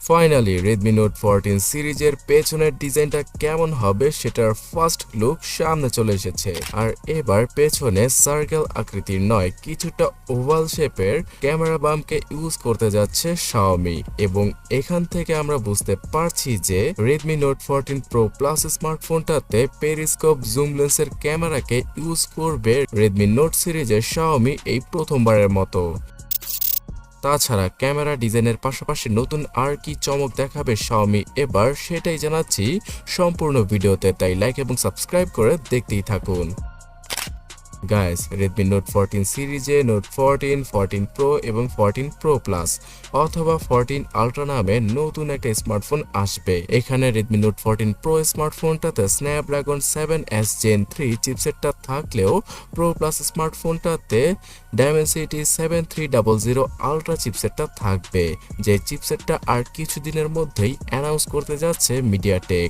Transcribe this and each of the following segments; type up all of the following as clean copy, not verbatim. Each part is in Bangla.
ফাইনালি Redmi Note 14 সিরিজের পেছনের ডিজাইনটা কেমন হবে সেটার ফার্স্ট লুক সামনে চলে এসেছে। আর এবার পেছনে সার্কেল আকৃতির নয়, কিছুটা ওভাল শেপের ক্যামেরা বামকে ইউজ করতে যাচ্ছে Xiaomi, এবং এখান থেকে আমরা বুঝতে পারছি যে Redmi Note 14 Pro Plus স্মার্টফোনটাতে পেরিস্কোপ জুম লেন্সের ক্যামেরাকে ইউজ করবে Redmi Note সিরিজের Xiaomi এই প্রথমবারের মতো। তাছাড়া ক্যামেরা ডিজাইনের পাশাপাশি নতুন আর কি চমক দেখাবে Xiaomi এবার, সেটাই জানাচ্ছি সম্পূর্ণ ভিডিওতে, তাই লাইক এবং সাবস্ক্রাইব করে দেখতেই থাকুন। গাইস, Redmi Note 14 সিরিজে Note 14, 14 Pro এবং 14 Pro Plus অথবা 14 Ultra নামে নতুন একটা স্মার্টফোন আসবে। এখানে Redmi Note 14 Pro স্মার্টফোনটাতে Snapdragon 7S Gen 3 চিপসেটটা থাকলেও Pro Plus স্মার্টফোনটাতে Dimensity 7300 Ultra চিপসেটটা থাকবে, যে চিপসেটটা আর কিছুদিনের মধ্যেই অ্যানাউন্স করতে যাচ্ছে মিডিয়াটেক।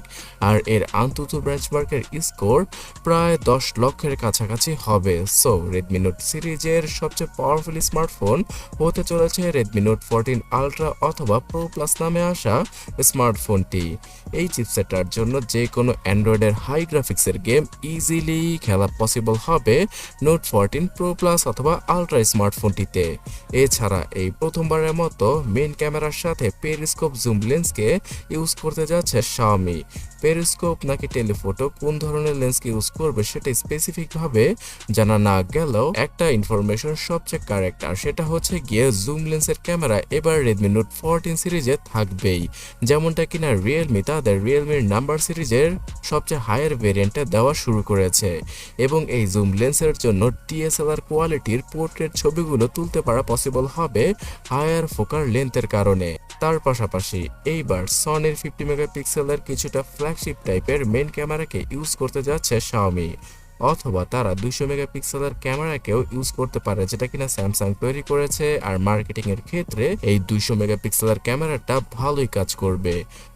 আর এর আনতুতু বেঞ্চমার্কের স্কোর প্রায় 10 লক্ষের কাছাকাছি হবে। সো Redmi Note সিরিজের সবচেয়ে পাওয়ারফুল স্মার্টফোন হতে চলেছে Redmi Note 14 Ultra অথবা Pro Plus নামে আসা স্মার্টফোনটি। এই চিপসেটটার জন্য যে কোনো অ্যান্ড্রয়েডের হাই গ্রাফিক্সের গেম ইজিলি খেলা পসিবল হবে Note 14 Pro Plus অথবা Ultra স্মার্টফোনটিতে। এছাড়া এই প্রথমবারের মতো মেইন ক্যামেরার সাথে পেরিস্কোপ জুম লেন্সকে ইউজ করতে যাচ্ছে Xiaomi। পেরিস্কোপ নাকি টেলিফোটো কোন ধরনের লেন্সকে ইউজ করবে সেটা স্পেসিফিক ভাবে জানা না গেলেও একটা ইনফরমেশন সবচেয়ে কারেক্ট, আর সেটা হচ্ছে গিয়ে জুম লেন্সের ক্যামেরা এবার Redmi Note 14 সিরিজে থাকবেই, যেমনটা কিনা Realme তাদের Realme নাম্বার সিরিজের সবচেয়ে হায়ার ভেরিয়েন্টে দেওয়া শুরু করেছে। এবং এই জুম লেন্সের জন্য DSLR কোয়ালিটির পোর্ট্রেট ছবিগুলো তুলতে পারা পসিবল হবে হায়ার ফোকাল লেন্থের কারণে। তার পাশাপাশি এইবার সনির 50 মেগাপিক্সেলের কিছুটা ফ্ল্যাগশিপ টাইপের মেইন ক্যামেরাকে ইউজ করতে যাচ্ছে Xiaomi, অথবা তারা 200 মেগাপিক্সেলের ক্যামেরাকেও ইউজ করতে পারে, যেটা কিনা স্যামসাং তৈরি করেছে। আর মার্কেটিং এর ক্ষেত্রে এই 200 মেগাপিক্সেলের ক্যামেরাটা ভালোই কাজ করবে।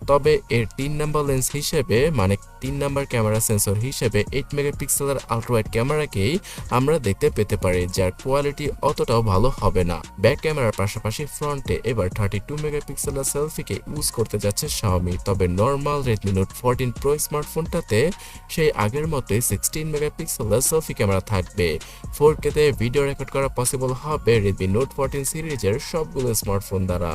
তবে এর 3 নাম্বার লেন্স হিসেবে, মানে 3 নাম্বার ক্যামেরা সেন্সর হিসেবে 8 মেগাপিক্সেলের আল্ট্রাওয়াইড ক্যামেরাকেই আমরা দেখতে পেতে পারি, যার কোয়ালিটি অতটাও ভালো হবে না। ব্যাক ক্যামেরার পাশাপাশি ফ্রন্টে এবার 32 মেগাপিক্সেলের সেলফিকে ইউজ করতে যাচ্ছে Xiaomi। তবে নর্মাল Redmi Note 14 Pro স্মার্টফোনটাতে সেই আগের মতোই 16 মেগাপিক্সেলের সেলফি ক্যামেরা থাকবে। 4K তে ভিডিও রেকর্ড করা পসিবল হবে Redmi Note 14 সিরিজের সবগুলো স্মার্টফোন দ্বারা।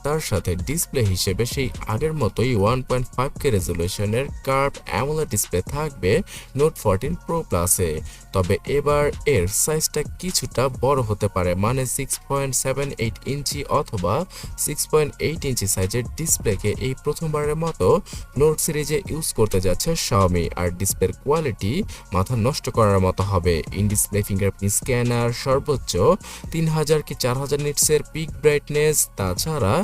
তার সাথে ডিসপ্লে হিসেবে সেই আগের মতোই 1.5K রেজলিউশনের কার্ভ অ্যামোলেড ডিসপ্লে থাকবে Note 14 Pro Plus-এ। তবে এবার এর সাইজটা কিছুটা বড় হতে পারে, মানে 6.78 ইঞ্চি অথবা 6.8 ইঞ্চি সাইজের ডিসপ্লেকে এই প্রথমবারের মতো নোট সিরিজে ইউজ করতে যাচ্ছে Xiaomi। আর ডিসপ্লের কোয়ালিটি মাথা নষ্ট করার মতো হবে। ইন ডিসপ্লে ফিঙ্গারপ্রিন্ট স্ক্যানার, সর্বোচ্চ 3000 কি 4000 নিটসের পিক ব্রাইটনেস, তাছাড়া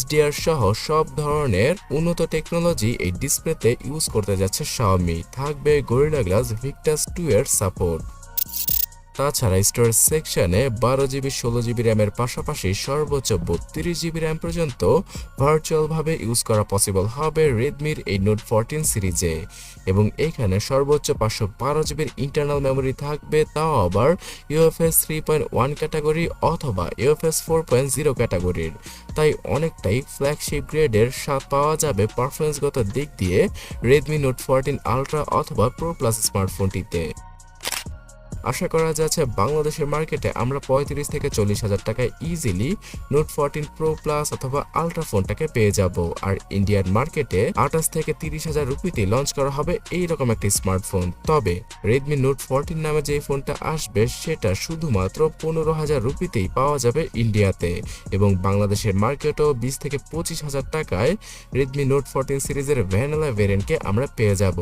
HDR সহ সব ধরনের উন্নত টেকনোলজি এই ডিসপ্লেতে ইউজ করতে যাচ্ছে Xiaomi। থাকবে Gorilla Glass Victus 2 এর সাপোর্ট। তাছাড়া স্টোরেজ সেকশনে 12GB 16GB র্যামের পাশাপাশি সর্বোচ্চ 32GB র্যাম পর্যন্ত ভার্চুয়ালভাবে ইউজ করা পসিবল হবে রেডমির এই Note 14 সিরিজে। এবং এখানে সর্বোচ্চ 512GB ইন্টারনাল মেমোরি থাকবে, তাও আবার UFS 3.1 ক্যাটাগরি অথবা UFS 4.0 ক্যাটাগরির। তাই অনেকটাই ফ্ল্যাগশিপ গ্রেডের স্বাদ পাওয়া যাবে পারফরমেন্সগত দিক দিয়ে Redmi Note 14 Ultra অথবা Pro Plus স্মার্টফোনটিতে। আশা করা যাচ্ছে বাংলাদেশের মার্কেটে আমরা 35 থেকে 40 হাজার টাকায় ইজিলি Note 14 Pro Plus অথবা Ultra ফোনটাকে পেয়ে যাব। আর ইন্ডিয়ান মার্কেটে 28 থেকে 30 হাজার রুপিতে লঞ্চ করা হবে এইরকম একটি স্মার্টফোন। তবে Redmi Note 14 নামে যে ফোনটা আসবে সেটা শুধুমাত্র 15,000 রুপিতেই পাওয়া যাবে ইন্ডিয়াতে, এবং বাংলাদেশের মার্কেটেও 20 থেকে 25 হাজার টাকায় Redmi Note 14 সিরিজের ভ্যানিলা ভেরিয়েন্টকে আমরা পেয়ে যাব।